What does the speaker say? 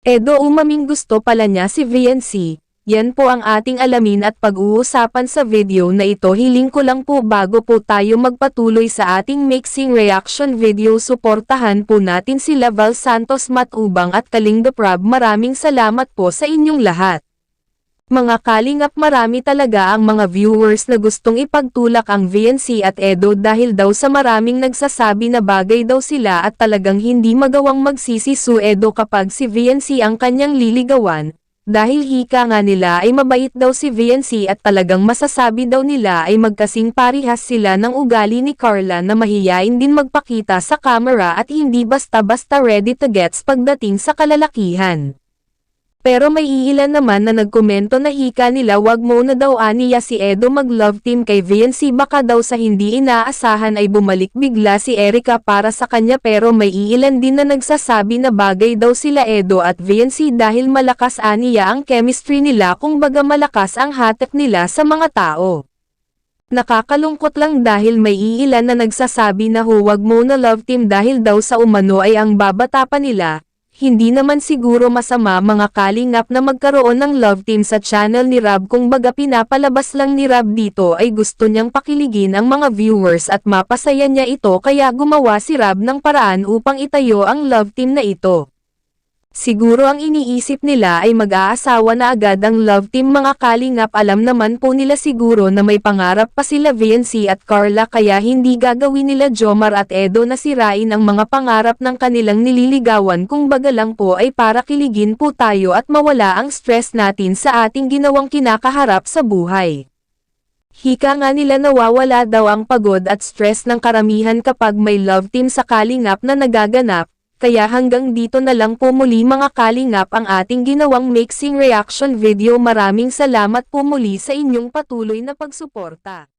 Edo umaming gusto pala niya si VNC. Yan po ang ating alamin at pag-uusapan sa video na ito. Hiling ko lang po bago po tayo magpatuloy sa ating mixing reaction video, suportahan po natin sila Val Santos Matubang at Kaling Deprab. Maraming salamat po sa inyong lahat. Mga kalingap, marami talaga ang mga viewers na gustong ipagtulak ang VNC at Edo dahil daw sa maraming nagsasabi na bagay daw sila at talagang hindi magawang magsisi si Edo kapag si VNC ang kanyang liligawan. Dahil hika nga nila ay mabait daw si VNC at talagang masasabi daw nila ay magkasing parihas sila ng ugali ni Carla na mahiyain din magpakita sa camera at hindi basta-basta ready to gets pagdating sa kalalakihan. Pero may iilan naman na nagkomento na hika nila wag mo na daw aniya si Edo mag-love team kay VNC, baka daw sa hindi inaasahan ay bumalik bigla si Erica para sa kanya, pero may iilan din na nagsasabi na bagay daw sila Edo at VNC dahil malakas aniya ang chemistry nila, kung baga malakas ang hatak nila sa mga tao. Nakakalungkot lang dahil may iilan na nagsasabi na huwag mo na love team dahil daw sa umano ay ang babata pa nila. Hindi naman siguro masama mga kalingap na magkaroon ng love team sa channel ni Rob, kung baga pinapalabas lang ni Rob dito ay gusto niyang pakiligin ang mga viewers at mapasaya niya ito, kaya gumawa si Rob ng paraan upang itayo ang love team na ito. Siguro ang iniisip nila ay mag-aasawa na agad ang love team mga kalingap. Alam naman po nila siguro na may pangarap pa sila VNC at Carla, kaya hindi gagawin nila Jomar at Edo na sirain ang mga pangarap ng kanilang nililigawan, kung baga lang po ay para kiligin po tayo at mawala ang stress natin sa ating ginawang kinakaharap sa buhay. Hika nga nila nawawala daw ang pagod at stress ng karamihan kapag may love team sa kalingap na nagaganap. Kaya hanggang dito na lang po muli mga kalingap ang ating ginawang mixing reaction video. Maraming salamat po muli sa inyong patuloy na pagsuporta.